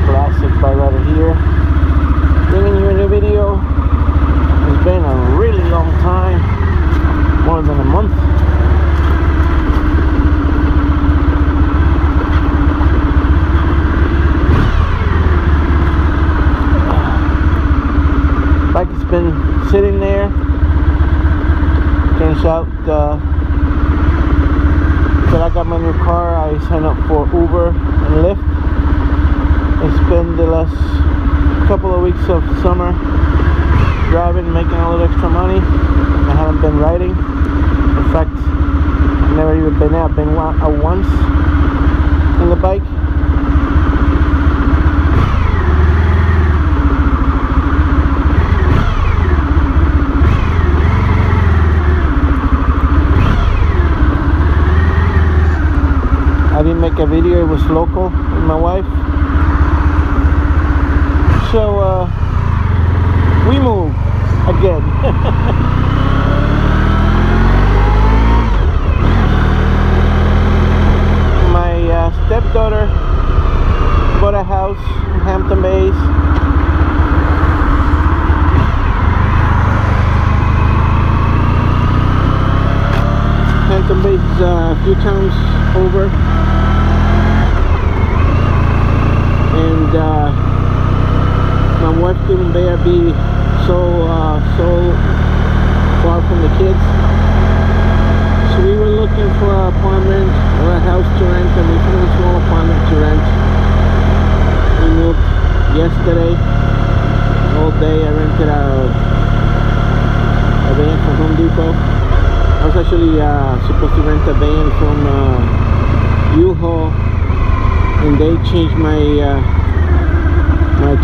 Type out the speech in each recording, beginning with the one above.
Classic bike right here. Bringing you a new video. It's been a really long time, more than a month. Bike has been sitting there. Turns out that I got my new car. I signed up for Uber and Lyft. It's been the last couple of weeks of summer driving, making a little extra money. I haven't been riding. In fact, I've never even been out. I've been out once in the bike. I didn't make a video, it was local with my wife. So we moved again. My stepdaughter bought a house in Hampton Bays. Hampton Bays a few times over. And my wife couldn't bear be so far from the kids, so we were looking for an apartment or a house to rent, and we found a small apartment to rent. We moved yesterday. All day I rented a van from Home Depot. I was actually supposed to rent a van from U-Haul, and they changed my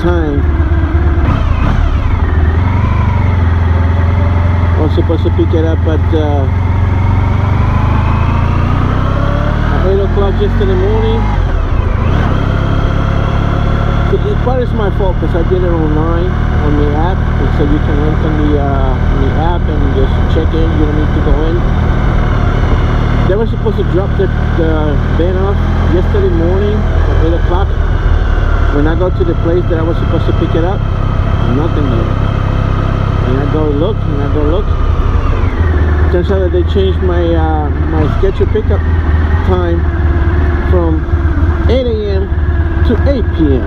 time. I was supposed to pick it up at 8 o'clock yesterday morning. So part is my fault because I did it online on the app. It said you can rent on the app and just check in. You don't need to go in. They were supposed to drop the van off yesterday morning at 8 o'clock. When I go to the place that I was supposed to pick it up, nothing there. And I go look, Turns out that they changed my my scheduled pickup time from 8 a.m. to 8 p.m.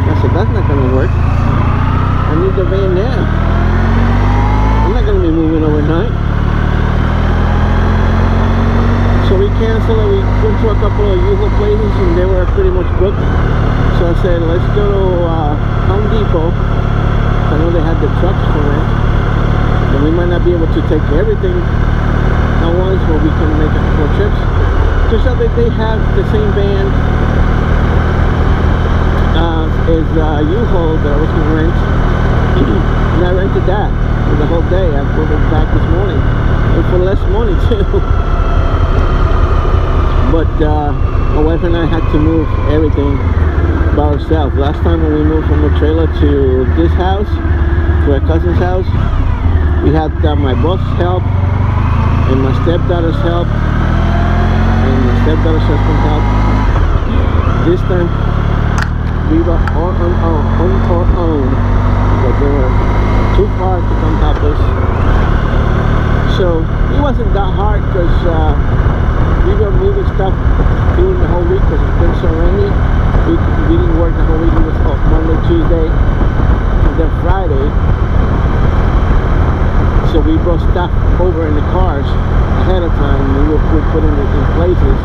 I said, that's not gonna work. I need the van now. I'm not gonna be moving overnight. So we canceled it. We went to a couple of U-Haul places and they were pretty much booked. So I said, let's go to Home Depot. I know they had the trucks for rent. And we might not be able to take everything at once, but we can make a couple of trips. Just so that they have the same van as U-Haul that I was going to rent. And I rented that for the whole day. I pulled it back this morning. And for less money too. But my wife and I had to move everything by ourselves. Last time when we moved from the trailer to this house, to our cousin's house, we had my boss's help and my stepdaughter's help and my stepdaughter's husband's help. This time we were on our own, but they were too far to come help us. So it wasn't that hard because we were moving stuff during the whole week because it's been so rainy. We didn't work the whole week. It was off Monday, Tuesday, and then Friday. So we brought stuff over in the cars ahead of time. We were putting it in places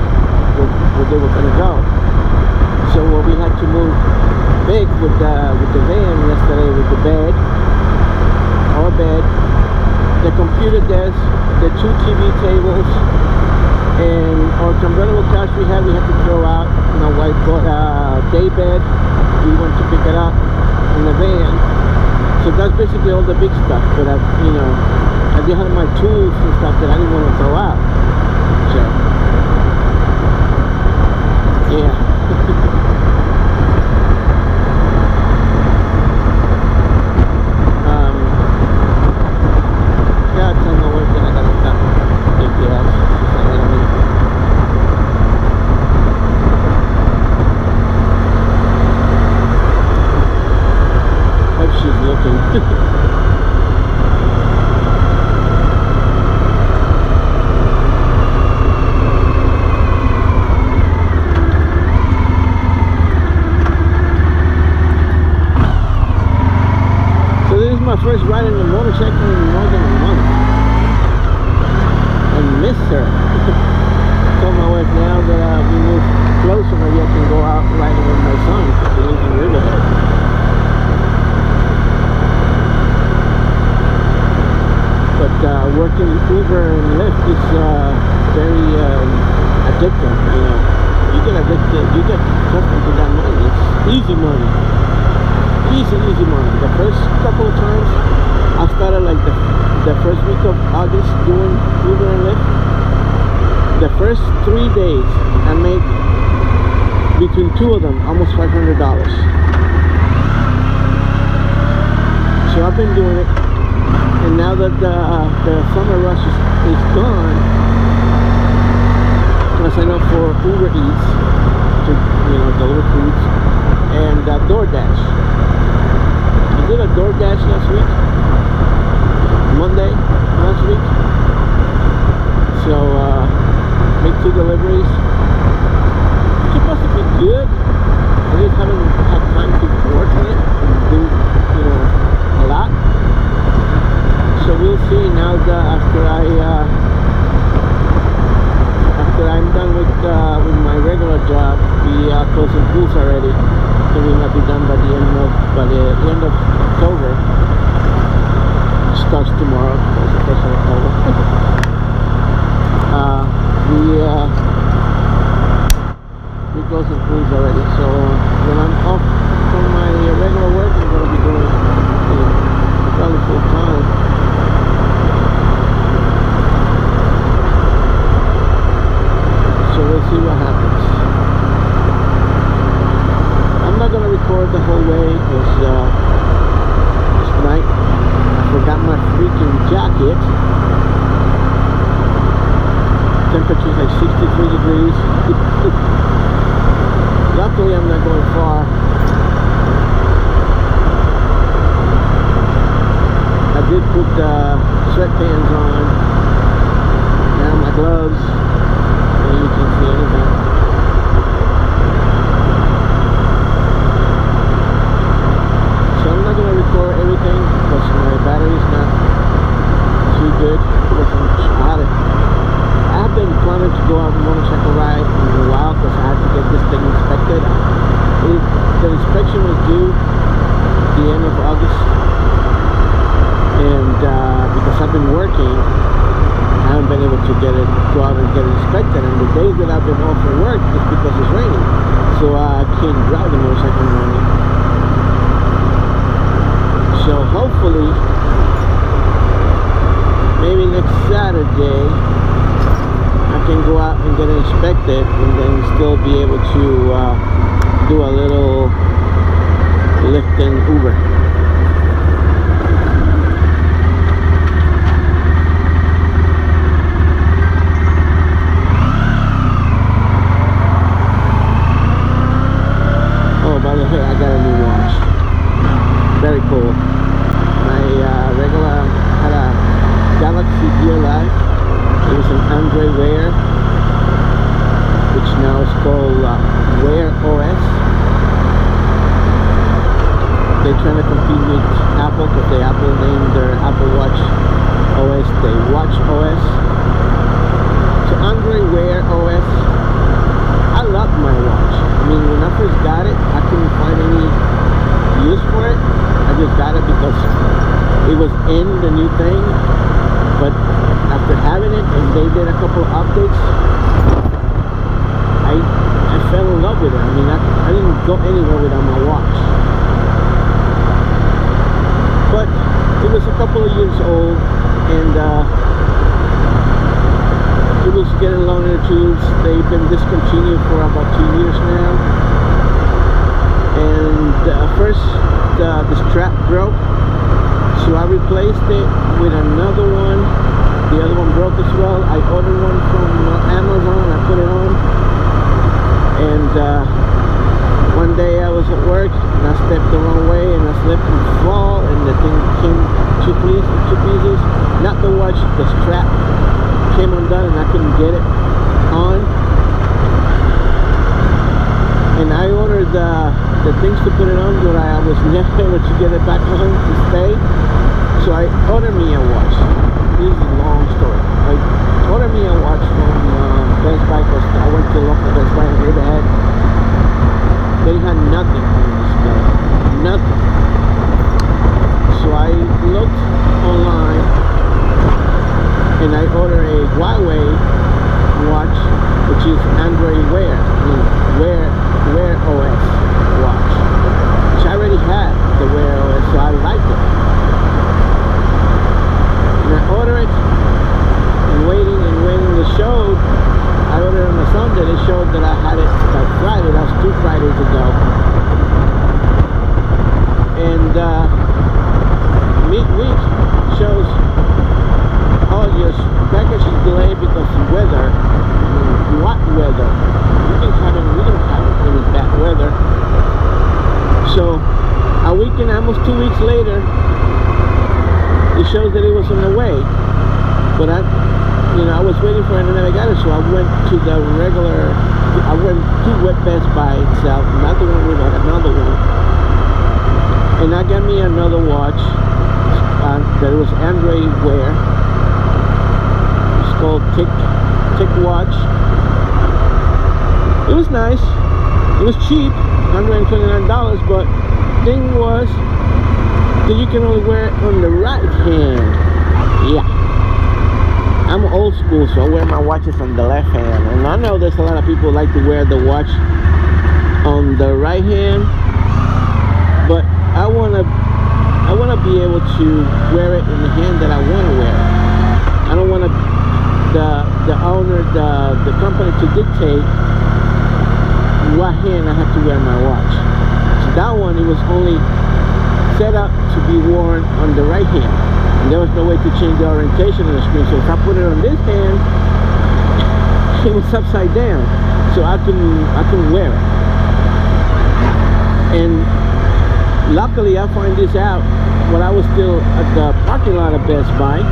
where they were going to go. So we had to move big with the van yesterday, with the bed, our bed, the computer desk, the 2 TV tables, and our convertible couch we had to throw out. My wife bought a day bed. We went to pick it up in the van. So that's basically all the big stuff. But I did have my tools and stuff that I didn't want to throw out. So yeah. Yeah, I tell my wife that I gotta stop empty house. She's like, my first ride on a motorcycle in more than a month. And miss her. Told my wife now that we move closer, maybe I can go out riding with my son because he lives in Riverhead. But working Uber and Lyft is very addictive. You know, you get addicted, you get accustomed to that money. It's easy money, easy money. The first couple of times I started like the first week of August doing Uber and Lyft. The first 3 days I made between two of them almost $500. So I've been doing it, and now that the summer rush is gone, I sign up for Uber Eats to, you know, deliver foods, and DoorDash. I did a DoorDash last week, Monday last week. So make 2 deliveries. It's supposed to be good. I just haven't had time to work on it and do, you know, a lot. So we'll see now that after I'm done with my regular job, we are closing pools already. So we might be done by the end of October. Starts tomorrow. That's the 1st of October. We closing pools already. So when I'm off from my regular work, I'm gonna be doing, you know, probably full time. So we'll see what happens. I'm not gonna record the whole way because tonight I forgot my freaking jacket. Temperature is like 63 degrees. Luckily I'm not going far. I did put sweatpants on. Now my gloves. And you can't see anything. So I'm not going to record everything because my battery's not too good. I've been planning to go out on a motorcycle ride in a while because I had to get this thing inspected. The inspection was due the end of August, and because I've been working, I haven't been able to go out and get it inspected. And the days that I've been off from work is because it's raining, so I can't drive the motorcycle in the morning. So hopefully, maybe next Saturday, I can go out and get it inspected and then still be able to do a little Lyft and Uber. Oh, by the way, I got a new watch. Very cool. My regular had a Galaxy Gear Live. It was an Android Wear, which now is called Wear OS. They're trying to compete with Apple because the Apple named their Apple Watch OS the Watch OS. So Android Wear OS. I love my watch. I mean, when I first got it, I couldn't find any use for it. I just got it because it was in the new thing. But after having it and they did a couple of updates, I fell in love with it. I mean, I didn't go anywhere without my watch. But it was a couple of years old, and it was getting long in the tubes. They've been discontinued for about 2 years now. And first the strap broke, so I replaced it with another one. The other one broke as well. I ordered one from Amazon. I put it on, and one day I was at work and I stepped the wrong way and I slipped and fall, and the thing came two pieces. Not the watch, the strap came undone and I couldn't get it on. And I ordered the things to put it on, but I was never able to get it back home to stay. So I ordered me a watch. This is a long story. I ordered me a watch from Best Buy because I went to local Best Buy and they had nothing on display. Nothing. So I looked online and I ordered a Huawei watch, which is Android Wear. Wear OS watch, which I already had the Wear OS, so I liked it. And I ordered it, and waiting, it showed, I ordered it on a Sunday, it showed that I had it by Friday, that was 2 Fridays ago. And midweek shows, oh, your package is delayed because of weather. What weather? We don't have any bad weather. So a week and almost 2 weeks later, it shows that it was on the way. But I was waiting for it and I got it, so I went to the regular. I went to Best Buy itself, not the one we got, another one, and I got me another watch that was Android Wear. It's called Tick Watch. It was nice. It was cheap, $129, but thing was that you can only wear it on the right hand. Yeah. I'm old school, so I wear my watches on the left hand. And I know there's a lot of people who like to wear the watch on the right hand, but I wanna be able to wear it in the hand that I wanna wear it. I don't want the owner, the company to dictate what hand I have to wear my watch. So that one, it was only set up to be worn on the right hand, and there was no way to change the orientation of the screen. So if I put it on this hand, it was upside down, so I couldn't wear it. And luckily I find this out when I was still at the parking lot of Best Buy,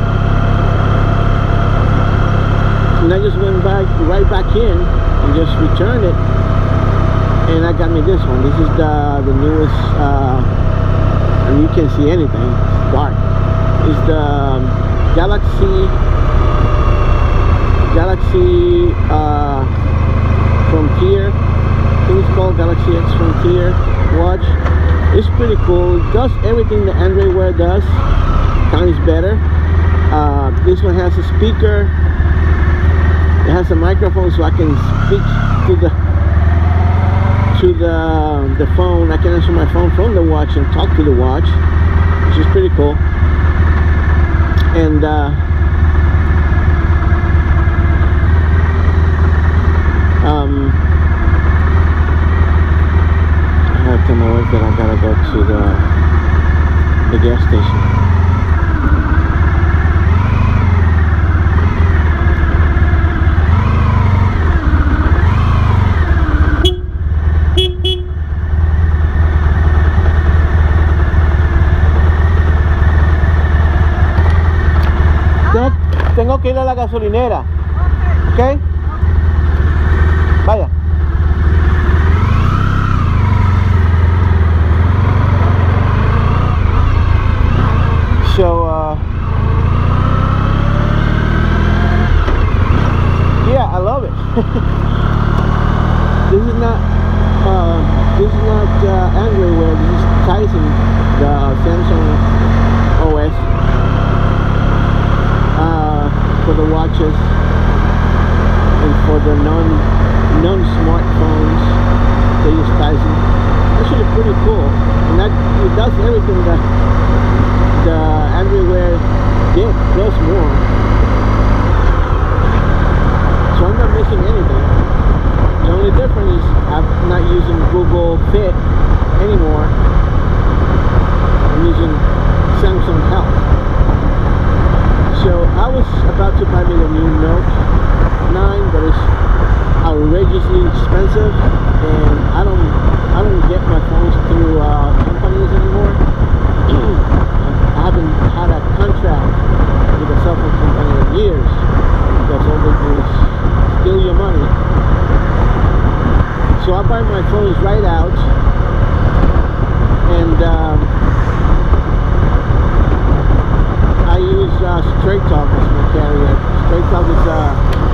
and I just went right back in and just returned it. And I got me this one. This is the newest, and you can't see anything, it's dark. It's the Galaxy Frontier. I think it's called Galaxy X Frontier watch. It's pretty cool. It does everything the Android Wear does, times better. This one has a speaker. It has a microphone, so I can speak to the phone. I can answer my phone from the watch and talk to the watch, which is pretty cool. And I have to tell my wife that I gotta go to the gas station. Tengo que ir a la gasolinera. ¿Ok? Vaya. So, yeah, I love it. This is not Android Wear. This is Tyson, the Samsung OS. For the watches and for the non-smartphones, they use Tyson. Actually pretty cool, and it does everything that the Android Wear did, plus more. So I'm not missing anything. The only difference is I'm not using Google Fit anymore. I'm using Samsung Health. So I was about to buy me the new Note 9, but it's outrageously expensive, and I don't get my phones through companies anymore. I haven't had a contract with a cell phone company in years, because all they do is steal your money. So I buy my my phones right out, and I use Straight Talk as my carrier. Straight Talk is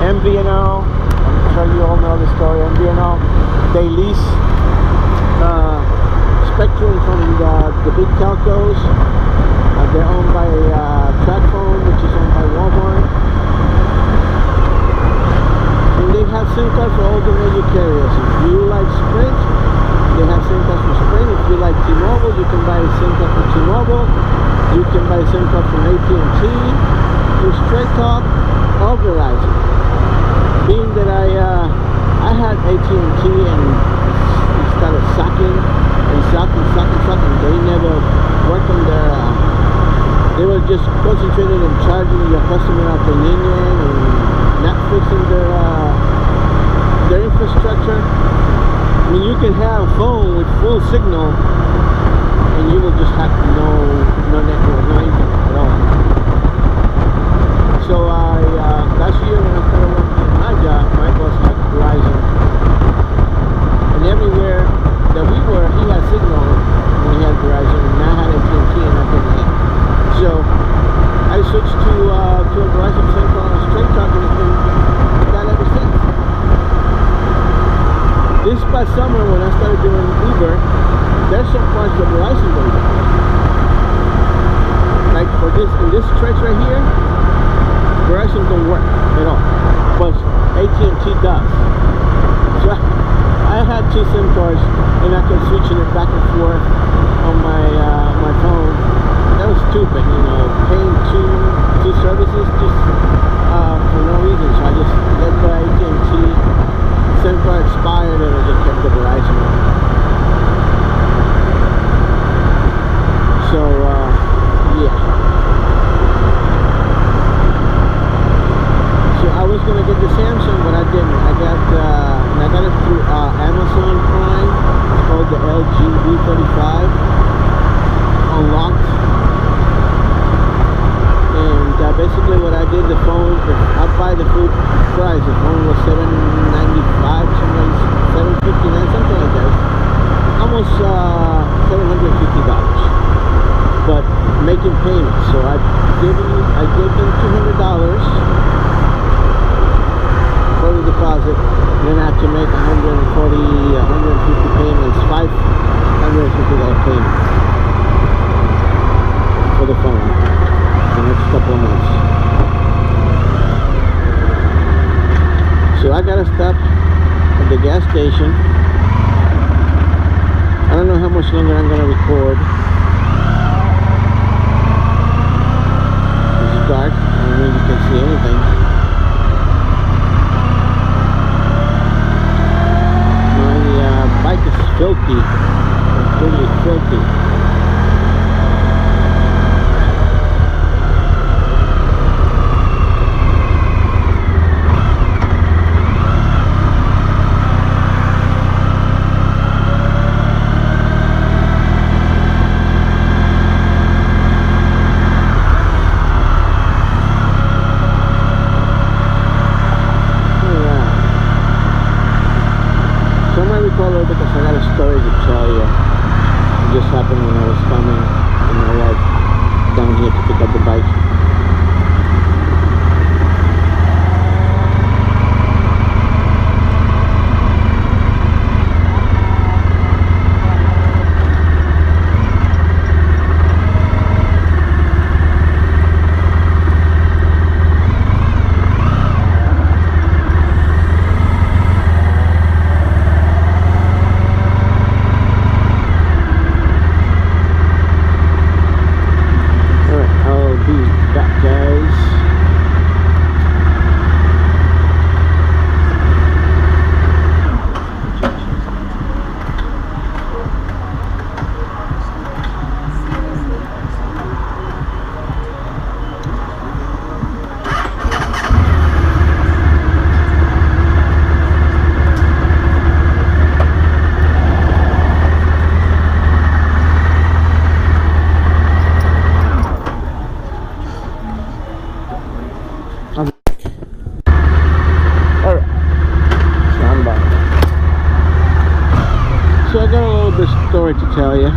MVNO. I'm sure you all know the story. MVNO, they lease spectrum from the big telcos. They're owned by TracFone, which is owned by Walmart. And they have SIM cards for all the major carriers. If you like Sprint, they have SIM cards for Sprint. If you like T-Mobile, you can buy a SIM card for T-Mobile. You can buy a SIM card from AT&T, through Straight Talk, or Verizon. Being that I had AT&T and it started sucking and sucking. They never worked on their they were just concentrated on charging your customer out the yin and not fixing their infrastructure. I mean, you can have a phone with full signal and you will just have no network, no internet at all. So last year when I started working at my job, my boss had Verizon, and everywhere that we were, he had signal when he had Verizon, and I had AT&T and I didn't have. So I switched to a Verizon SIM card on Straight Talk, and it's been that ever since. This past summer when I started doing Uber, there's some parts that Verizon don't do. Like for this, in this stretch right here, Verizon don't work at all, but AT&T does. So I had two SIM cards and I kept switching it back and forth on my phone. That was stupid, you know, paying two services just for no reason. So I just let the AT&T SIM card expired and I just kept the Verizon one. So yeah. So I was gonna get the Samsung, but I didn't. I got it through Amazon Prime. It's called the LG V35 Unlocked. And basically what I did, the phone, I buy the full price. The phone was $795, $759, something like that. Almost $750. But making payments. So I gave them $200 for the deposit. Then I had to make 150 payments, $550 payments for the phone. The next couple of months. So I gotta stop at the gas station. I don't know how much longer I'm gonna record. It's dark. I don't know if you can see anything. My bike is filthy. Completely filthy. Because I got a story to tell you. It just happened when I was coming with my wife down here to pick up the bike. Alright, I'll be back. So I got a little bit of story to tell you.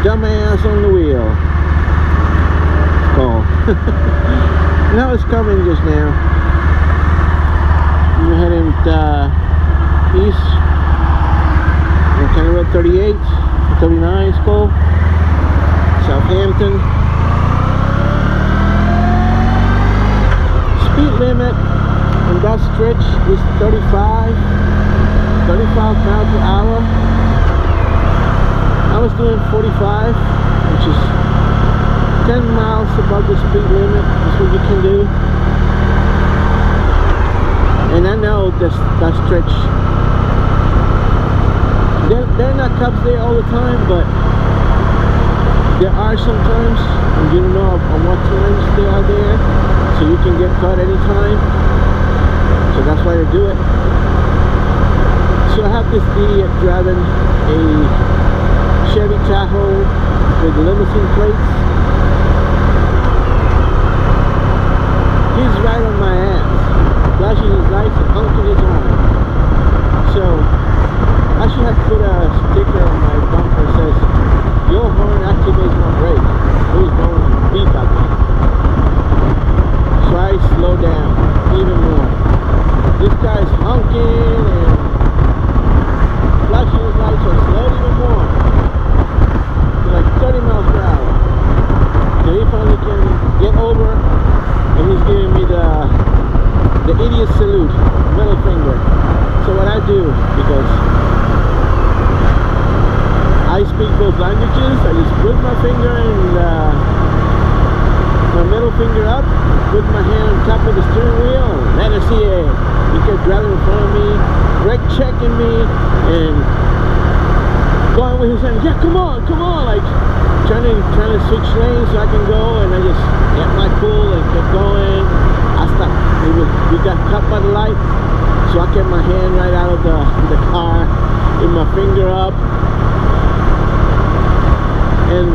Dumbass on the wheel. Oh. Now it's coming just now. We're heading east on County Road 38, 39 it's called. Hampton. Speed limit on that stretch is 35 miles per hour. I was doing 45, which is 10 miles above the speed limit. That's what you can do. And I know that stretch, they're not cops there all the time, but there are sometimes, and you don't know on what times they are there, so you can get caught anytime. So that's why they do it. So I have this idiot driving a Chevy Tahoe with limousine plates. He's right on my ass, flashing his lights and honking his horn. So I should have put a sticker on my bumper that says, "Your horn activates my brake." Who's going to beep at me? So I slow down even more. This guy's honking and flashing his lights, so I slowed even more to like 30 miles per hour. So he finally can get over, and he's giving me the idiot salute, middle finger. So what I do, because I speak both languages, I just put my finger and my middle finger up, put my hand on top of the steering wheel, and let us see it. He kept driving in front of me, brake checking me, and going with his hand, yeah, come on, like trying to switch lanes so I can go, and I just kept my cool and kept going. I stopped. We got cut by the light, so I kept my hand right out of the car, with my finger up. And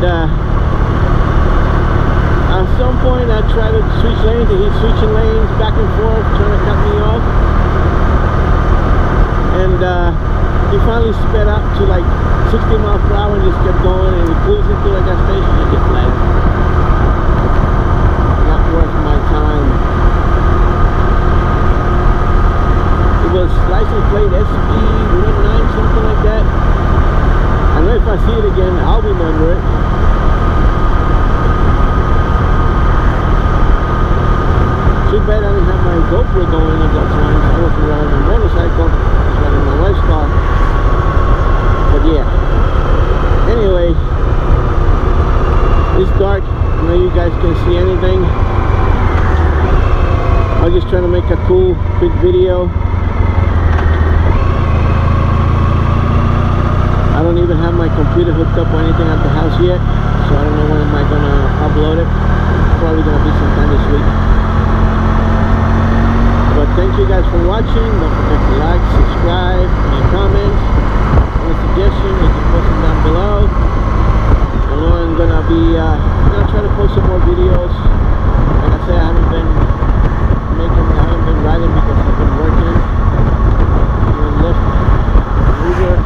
at some point I tried to switch lanes, and he's switching lanes back and forth, trying to cut me off. And he finally sped up to like 60 miles per hour and just kept going, and we cruised into the gas station and just like, not worth my time. It was license plate ST1100, something like that. I know if I see it again, I'll remember it. Too bad I didn't have my GoPro going at that time. I wasn't riding a motorcycle, I was riding my wife's car. But yeah. Anyway, it's dark. I know you guys can't see anything. I was just trying to make a cool, quick video. I don't even have my computer hooked up or anything at the house yet, so I don't know when am I gonna upload it. Probably gonna be sometime this week. But thank you guys for watching. Don't forget to like, subscribe, and comment. Any suggestions, you can post them down below. I know I'm gonna be try to post some more videos. Like I said, I haven't been riding because I've been working. Doing Lyft, Uber.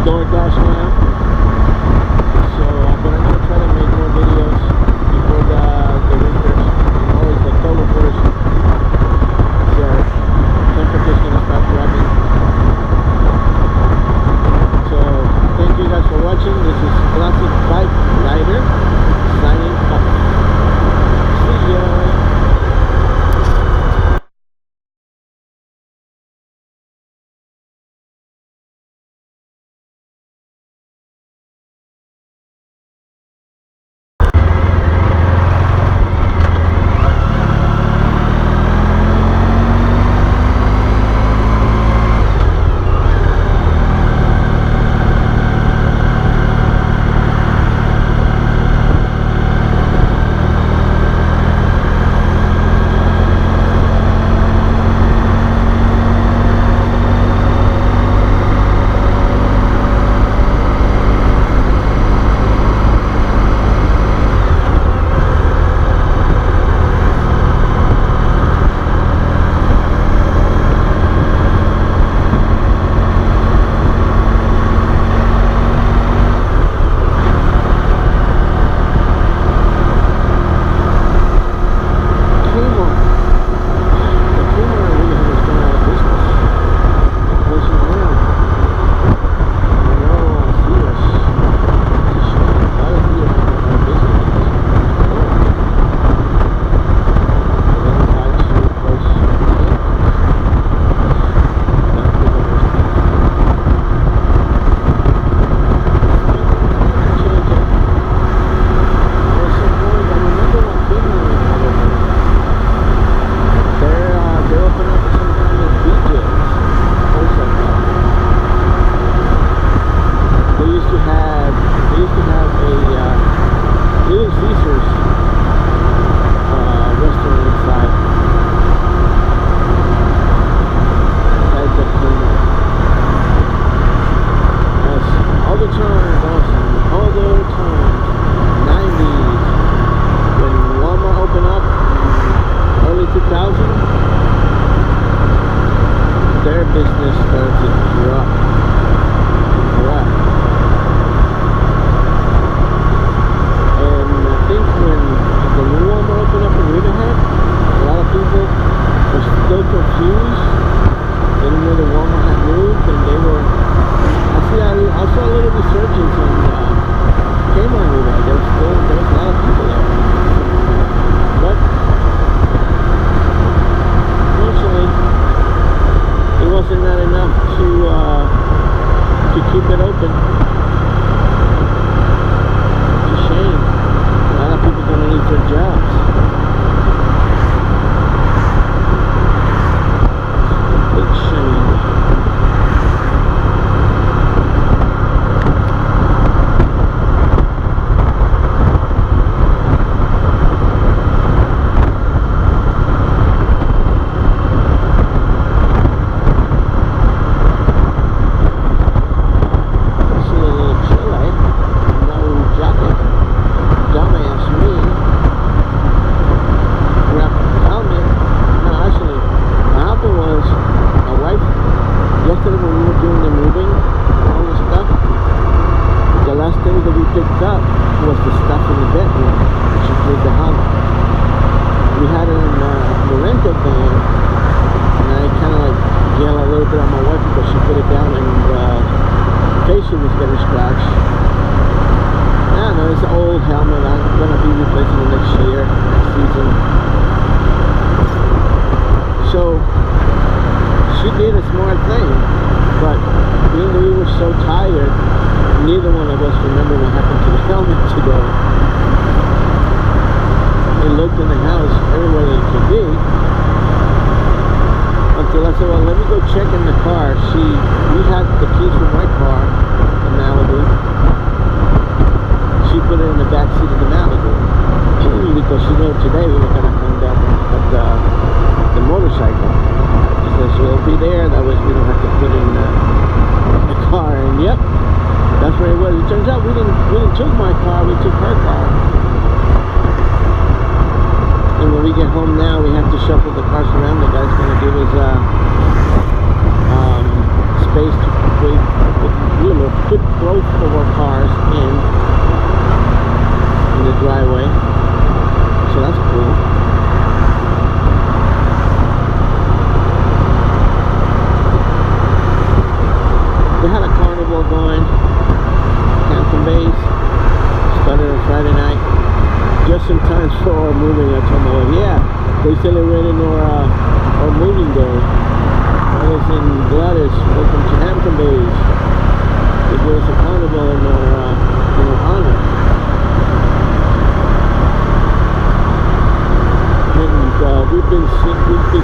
DoorDash now, so but I'm gonna try to make more videos before the winter, always October 1st. So van, and I kind of like yelled a little bit at my wife because she put it down and fascia was getting scratched. I don't know, it's an old helmet. I'm gonna be replacing it next year, next season. So she did a smart thing, but being that we were so tired, neither one of us remember what happened to the helmet today. We looked in the house everywhere that it could be, until I said, well, let me go check in the car. We had the keys from my car, the Malibu. She put it in the back seat of the Malibu because she knew today we were gonna come down at the motorcycle. She said she'll be there, that way we don't have to put it in the car. And yep, that's where it was. It turns out we didn't took my car, we took her car. And when we get home now, we have to shuffle the cars around. The guy's gonna give us space to put both of our cars in the driveway. So that's cool. They had a carnival going, Hampton Bays, started on Friday night, just in time for our moving. I told my wife, yeah, they celebrated our moving day. Alice and Gladys, welcome to Hampton Bays. They gave us a carnival in our honor. And we've been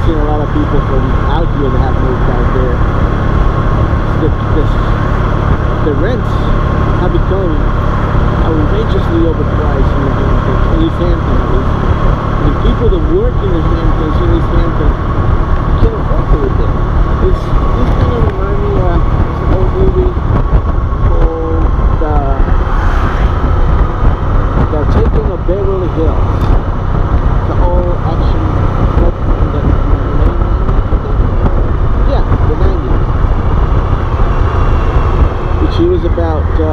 seeing a lot of people from out here that have moved out there. The rents have become outrageously overpriced in East Hampton, at least. The people that work in the Hamptons, in East Hampton, can't afford to live there. This kind of reminds me of an old movie called The Taking of Beverly Hills. The old action flick in the 90s, yeah, the 90s. Which was about a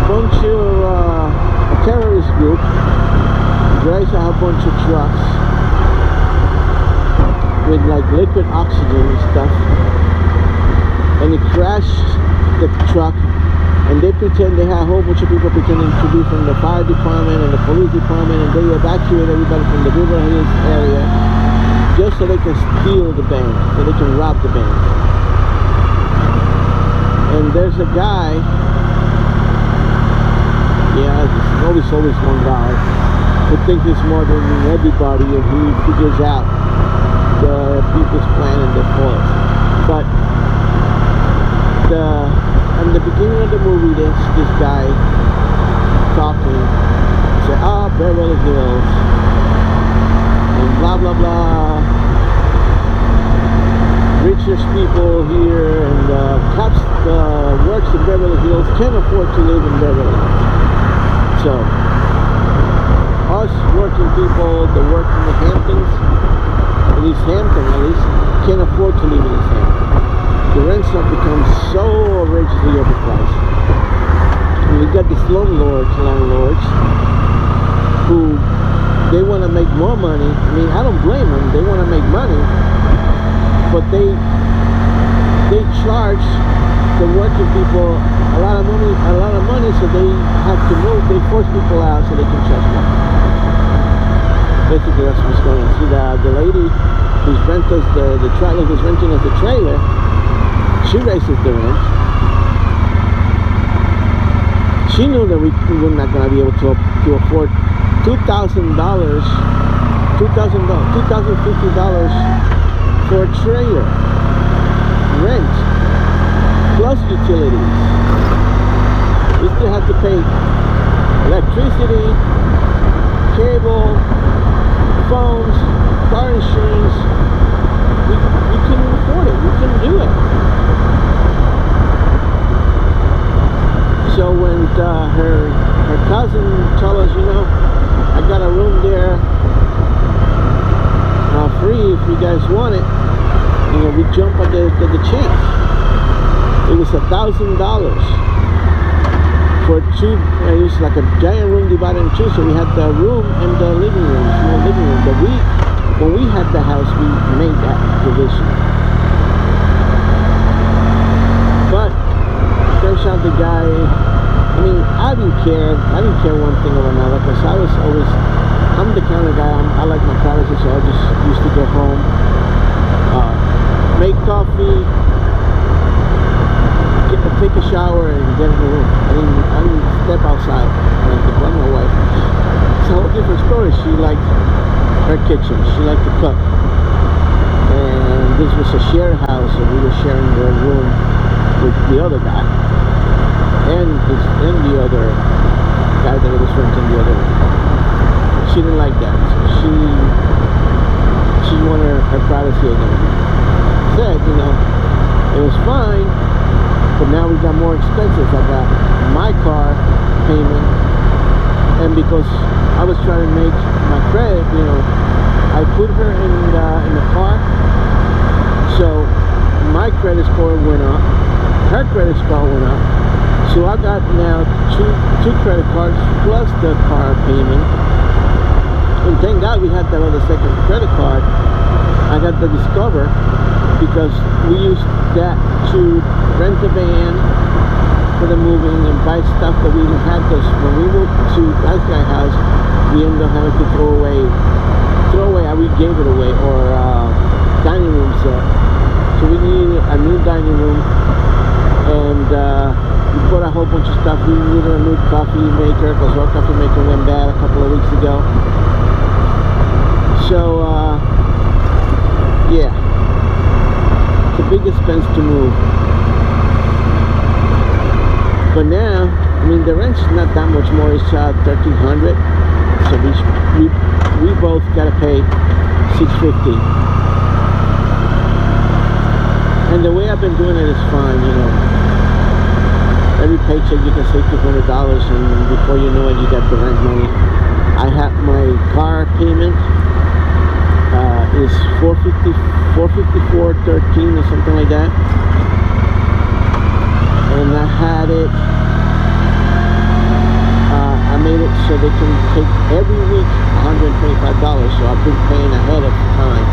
bunch of a terrorist group drives out a bunch of trucks with like liquid oxygen and stuff, and they crashed the truck, and they pretend they had a whole bunch of people pretending to be from the fire department and the police department, and they evacuate everybody from the Beverly Hills area just so they can steal the bank, so they can rob the bank. And there's a guy, yeah, there's always one guy who thinks he's more than everybody, and he figures out the people's plan and their faults. But in the beginning of the movie, there's this guy talking. He said, Beverly Hills, and blah blah blah, richest people here, and cops works in Beverly Hills can't afford to live in Beverly Hills. So us working people that work in the Hamptons, in East Hampton at least, can't afford to live in East Hampton. The rents have become so outrageously overpriced. And we got these landlords who they want to make more money. I mean, I don't blame them. They want to make money, but they charge the working people a lot of money, so they have to move. They force people out so they can charge more. Basically, that's what's going on. See, the lady who's renting the trailer, who's renting us the trailer, she raises the rent. She knew that we were not going to be able to afford $2,050 for a trailer rent plus utilities. We still have to pay electricity, cable, phones, car insurance. We couldn't afford it. We couldn't do it. So when her cousin told us, I got a room there free if you guys want it, we jump at the chance. It was $1,000 for two. It was like a giant room divided in two. So we had the room and the living room, small living room. But when we had the house, we made that division. But turns out the guy, I mean, I didn't care one thing or another, because I'm the kind of guy, I like my privacy, so I just used to go home, make coffee, take a shower, and get in the room. I didn't step outside like to run my wife. It's a whole different story. She liked her kitchen, she liked to cook, and this was a shared house, and we were sharing the room with the other guy and the other guy that was renting the other room. She didn't like that. So she wanted her privacy again. Said, you know, it was fine, but now we got more expenses. I got my car payment, and because I was trying to make my credit, you know, I put her in the car, so my credit score went up, her credit score went up, so I got now two credit cards plus the car payment. And thank God we had that other second credit card. I got the Discover, because we used that to rent a van for the moving and buy stuff that we didn't have, because when we moved to that guy's house, we ended up having to throw away, we gave it away, or dining room set. So we needed a new dining room, and we bought a whole bunch of stuff. We needed a new coffee maker, because our coffee maker went bad a couple of weeks ago. So yeah, it's a big expense to move. But now, I mean, the rent's not that much more. It's $1,300. So we both gotta pay $650. And the way I've been doing it is fine, you know. Every paycheck you can save $200, and before you know it, you got the rent money. I have my car payment is $454.13 or something like that. And I had it, I made it so they can take every week $125, so I've been paying ahead of time.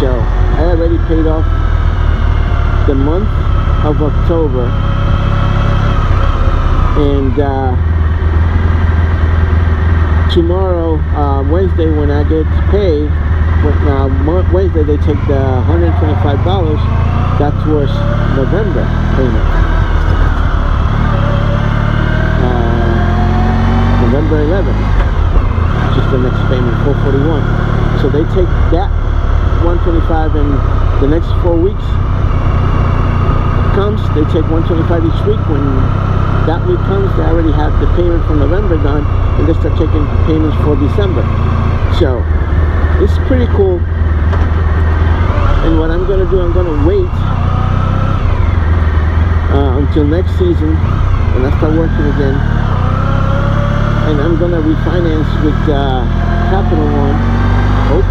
So I already paid off the month of October, and tomorrow, Wednesday, when I get paid, Wednesday they take the $125, that's towards November payment. November 11th, which is the next payment, $441. So they take that $125, and the next 4 weeks comes, they take $125 each week. When that week comes, they already have the payment for November done, and they start taking payments for December. So it's pretty cool. And what I'm gonna do, I'm gonna wait until next season when I start working again, and I'm gonna refinance with Capital One. Hope,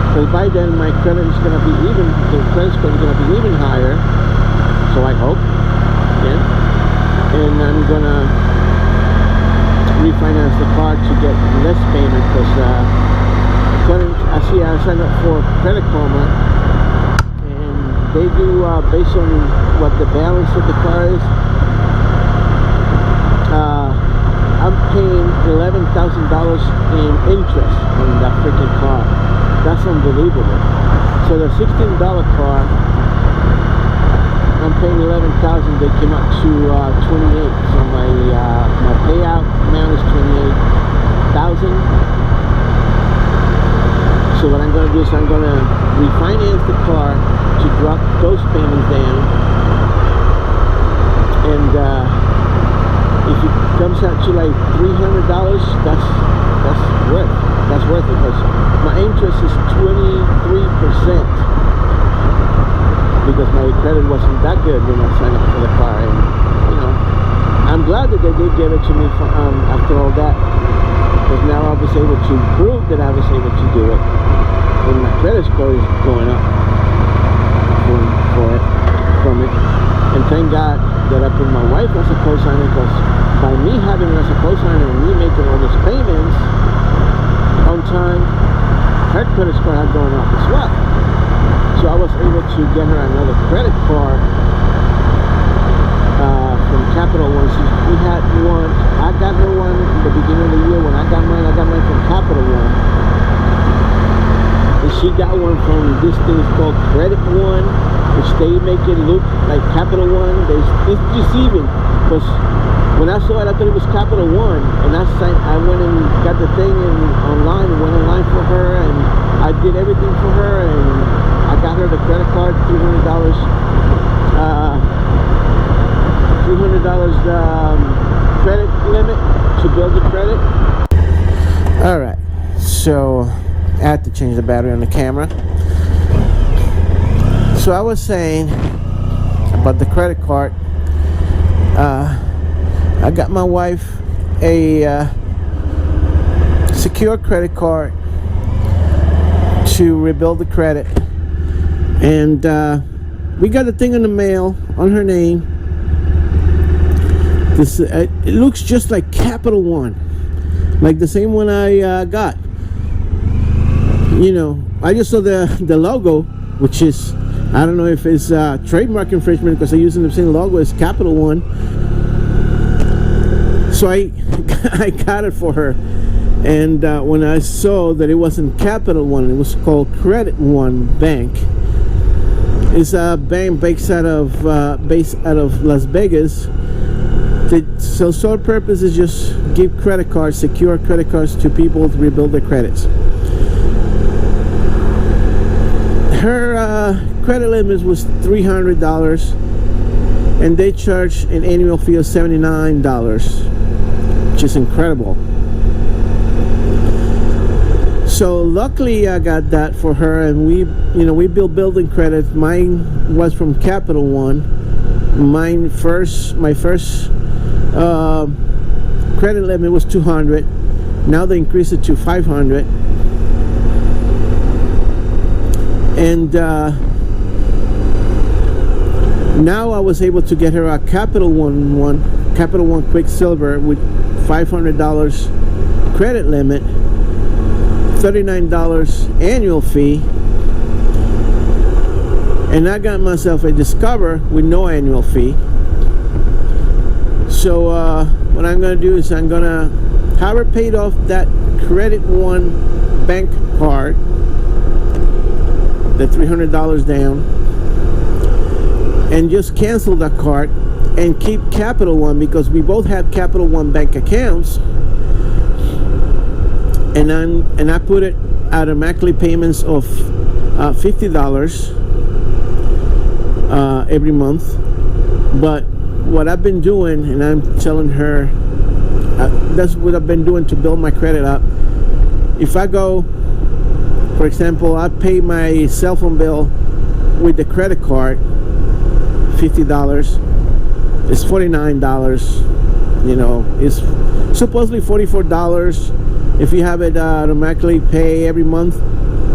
because by then my credit is gonna be even. The credit score is gonna be even higher. So I hope, yeah. And I'm gonna refinance the car to get less payment, because I signed up for Credit Karma, and they do based on what the balance of the car is. I'm paying $11,000 in interest on that freaking car. That's unbelievable. So the $16 car, I'm paying $11,000. They came up to 28. So my payout amount is $28,000. So what I'm going to do is I'm going to refinance the car to drop those payments down, and if it comes out to like $300, that's worth it, because my interest is 23%, because my credit wasn't that good when I signed up for the car. And you know, I'm glad that they did give it to me after all that, because now I was able to prove that I was able to do it, and my credit score is going up from it. And thank God that I put my wife as a co-signer, because by me having her as a co-signer and me making all those payments on time, her credit score had gone up as well. So I was able to get her another credit card from Capital One. We had one. I got her one in the beginning of the year. When I got mine from Capital One. And she got one from this thing called Credit One, which they make it look like Capital One. It's deceiving, because when I saw it, I thought it was Capital One, and I went and got the thing online, and went online for her, and I did everything for her, and I got her the credit card, $300 credit limit to build the credit. All right, so I had to change the battery on the camera. So I was saying about the credit card. I got my wife a secure credit card to rebuild the credit, and we got the thing in the mail on her name. This it looks just like Capital One, like the same one I got. You know, I just saw the logo, which is, I don't know if it's trademark infringement, because they're using the same logo as Capital One. So I got it for her, and when I saw that it wasn't Capital One, it was called Credit One Bank. It's a bank based out of Las Vegas. So sole purpose is just give credit cards, secure credit cards to people to rebuild their credits. Her credit limit was $300, and they charge an annual fee of $79, which is incredible. So luckily I got that for her, and we built building credit. Mine was from Capital One. My first credit limit was $200. Now they increased it to $500. And now I was able to get her a Capital One Quicksilver with $500 credit limit, $39 annual fee, and I got myself a Discover with no annual fee. So what I'm gonna do is I'm gonna have her paid off that Credit One bank card, the $300 down, and just cancel that card and keep Capital One, because we both have Capital One bank accounts, and I put it automatically payments of $50 every month. But what I've been doing, and I'm telling her, that's what I've been doing to build my credit up. If I go, for example, I pay my cell phone bill with the credit card, $50. It's $49. You know, it's supposedly $44 if you have it automatically pay every month,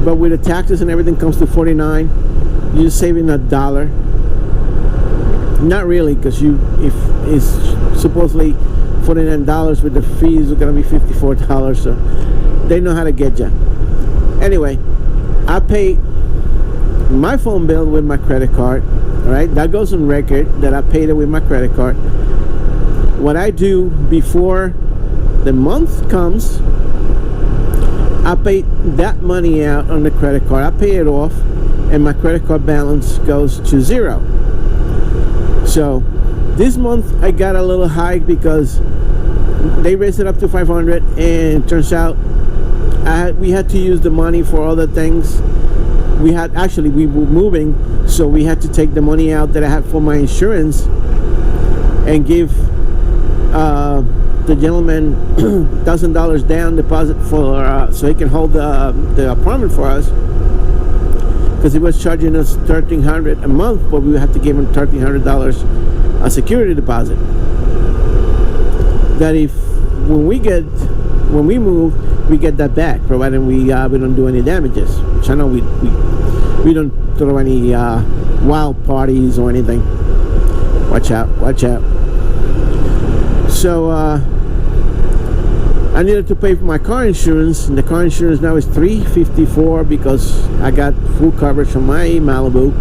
but with the taxes and everything comes to $49. You're just saving $1. Not really, because if it's supposedly $49 with the fees are gonna be $54, so they know how to get you. Anyway, I pay my phone bill with my credit card. All right, that goes on record that I paid it with my credit card. What I do before the month comes, I pay that money out on the credit card. I pay it off, and my credit card balance goes to zero. So this month I got a little high because they raised it up to $500, and it turns out we had to use the money for other things. We were moving, so we had to take the money out that I had for my insurance and give the gentleman $1,000 down deposit for so he can hold the apartment for us, because he was charging us $1,300 a month, but we had to give him $1,300 a security deposit. That when we move, we get that back, provided we don't do any damages. Which I know we don't throw any wild parties or anything. Watch out, watch out. So I needed to pay for my car insurance, and the car insurance now is $354 because I got full coverage on my Malibu,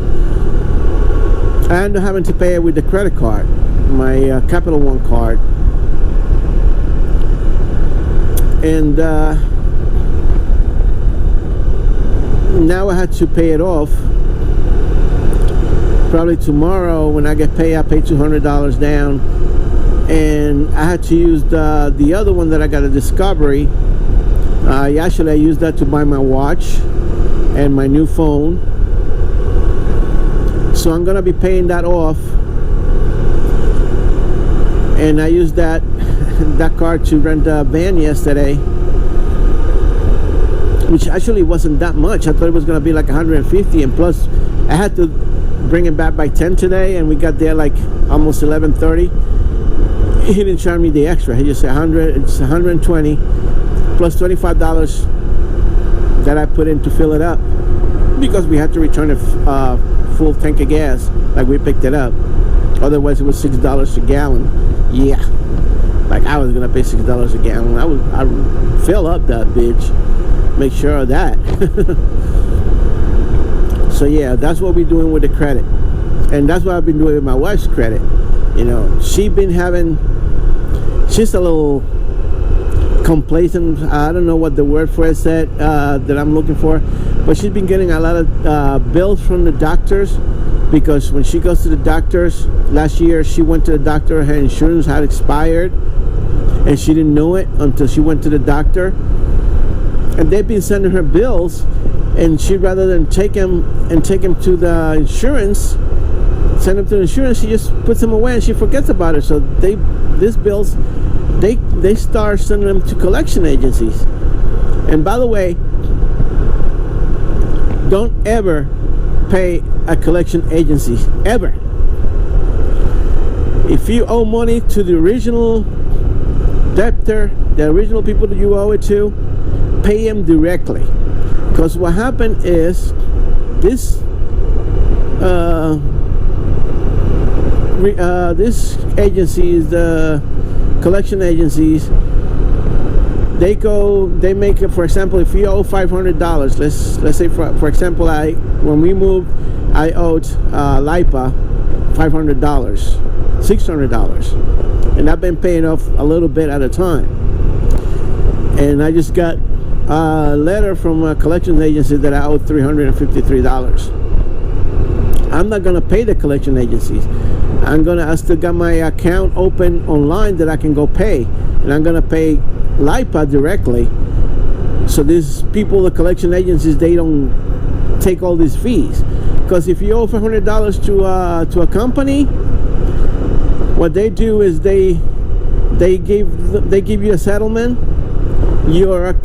and having to pay it with the credit card, my Capital One card. And now I had to pay it off. Probably tomorrow when I get paid, I pay $200 down, and I had to use the other one that I got a Discovery. Actually I used that to buy my watch and my new phone, so I'm gonna be paying that off. And I used that card to rent a van yesterday, which actually wasn't that much. I thought it was gonna be like 150, and plus I had to bring it back by 10 today, and we got there like almost 11:30. He didn't charge me the extra. He just said 100. It's 120 plus $25 that I put in to fill it up, because we had to return a full tank of gas like we picked it up. Otherwise it was $6 a gallon. Yeah, like I was gonna pay $6 a gallon. I fill up that bitch, make sure of that. So yeah, that's what we're doing with the credit, and that's what I've been doing with my wife's credit. You know, she's a little complacent. I don't know what the word for it said that I'm looking for, but she's been getting a lot of bills from the doctors, because when she goes to the doctors, last year she went to the doctor, her insurance had expired, and she didn't know it until she went to the doctor, and they've been sending her bills, and she, rather than take them to the insurance, send them to the insurance, she just puts them away and she forgets about it. So these bills, they start sending them to collection agencies. And by the way, don't ever pay a collection agency, ever. If you owe money to the original debtor, the original people that you owe it to, pay them directly. Because what happened is this agencies, the collection agencies, they make it, for example, if you owe $500, let's say for example, when we moved, I owed LIPA $500, $600, and I've been paying off a little bit at a time. And I just got a letter from a collection agency that I owed $353. I'm not gonna pay the collection agencies. I still got my account open online that I can go pay, and I'm gonna pay LIPA directly. So these people, the collection agencies, they don't take all these fees. Because if you owe $500 to a company, what they do is they give you a settlement. You're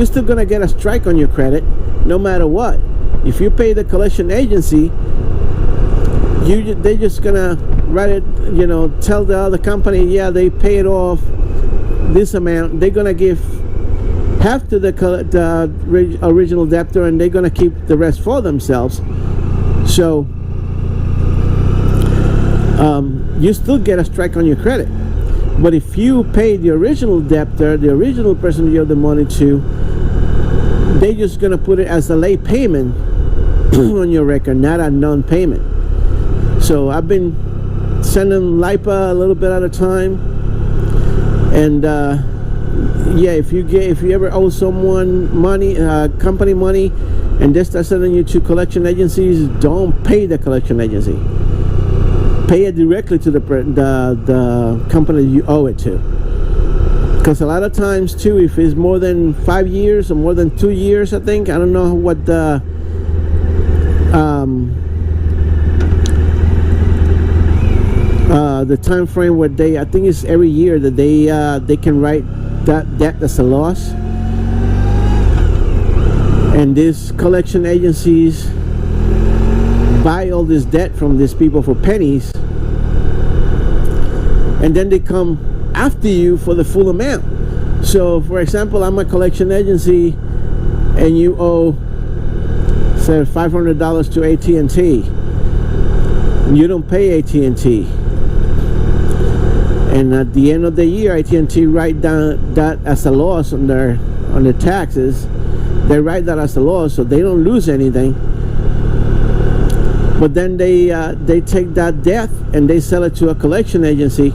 still gonna get a strike on your credit no matter what. If you pay the collection agency, they're just gonna write it, tell the other company, yeah, they pay it off this amount. They're gonna give half to the original debtor, and they're gonna keep the rest for themselves. So you still get a strike on your credit. But if you pay the original debtor, the original person you owe the money to, they're just gonna put it as a late payment on your record, not a non-payment. So I've been sending LIPA a little bit at a time, and yeah, if you ever owe someone money, company money, and they start sending you to collection agencies, don't pay the collection agency. Pay it directly to the company you owe it to. Because a lot of times too, if it's more than 5 years or more than 2 years, I think, I don't know what the time frame where I think it's every year that they can write that debt as a loss. And these collection agencies buy all this debt from these people for pennies, and then they come after you for the full amount. So for example, I'm a collection agency and you owe, say, $500 to AT&T. You don't pay AT&T. and at the end of the year, AT&T write down that as a loss on their taxes. They write that as a loss, so they don't lose anything. But then they take that debt and they sell it to a collection agency.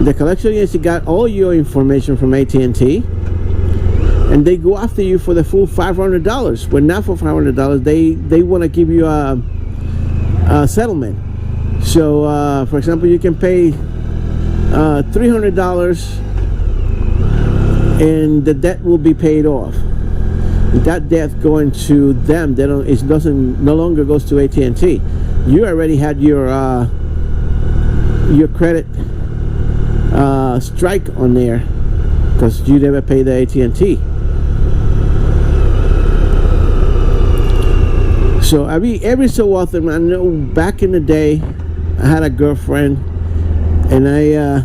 The collection agency got all your information from AT&T, and they go after you for the full $500. Well, not for $500. They want to give you a settlement. So, for example, you can pay $300, and the debt will be paid off. That debt going to them. They don't. It doesn't. No longer goes to AT&T. You already had your credit strike on there because you never paid the AT&T. So every so often, I know back in the day, I had a girlfriend, and I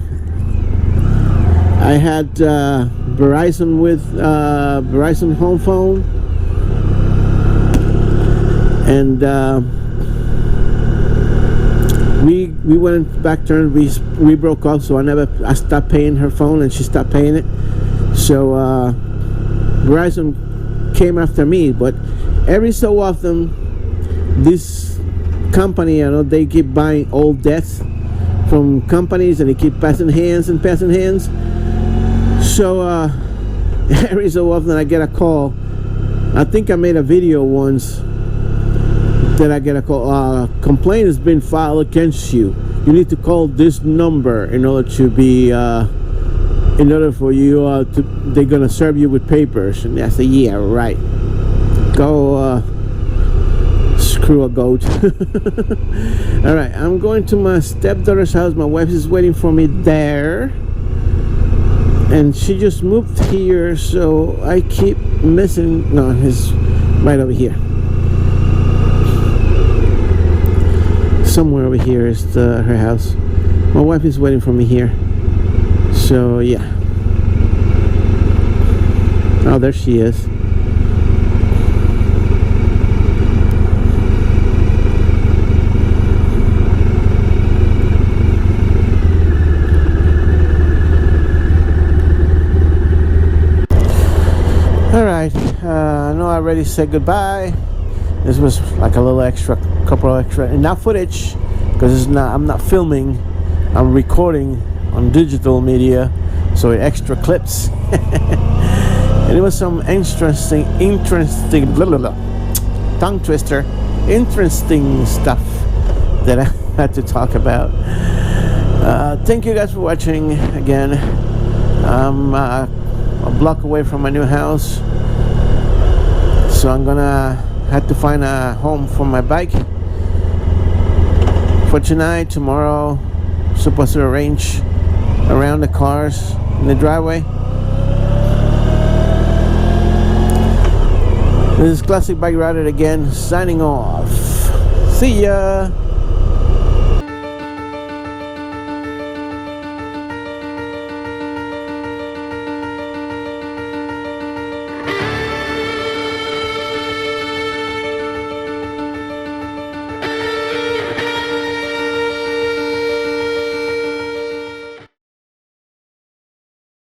had Verizon with Verizon home phone, and we went back turn. We broke up, so I stopped paying her phone, and she stopped paying it. So Verizon came after me, but every so often, this company, I know they keep buying old debts from companies, and they keep passing hands and passing hands. So every so often I get a call. I think I made a video once that I get a call. Complaint has been filed against you. You need to call this number in order to be in order for you to. They're gonna serve you with papers. And I say, yeah, right. Go screw a goat. All right, I'm going to my stepdaughter's house. My wife is waiting for me there. And she just moved here, so I keep missing. No, it's right over here. Somewhere over here is her house. My wife is waiting for me here. So yeah. Oh, there she is. Alright, I know I already said goodbye. This was like a little couple of extra, and not footage, because I'm not filming, I'm recording on digital media, so extra clips. And it was some interesting, tongue twister, interesting stuff that I had to talk about. Thank you guys for watching again. I'm a block away from my new house, so I'm gonna have to find a home for my bike for tonight. Tomorrow, supposed to arrange around the cars in the driveway. This is Classic Bike Rider again, signing off. See ya.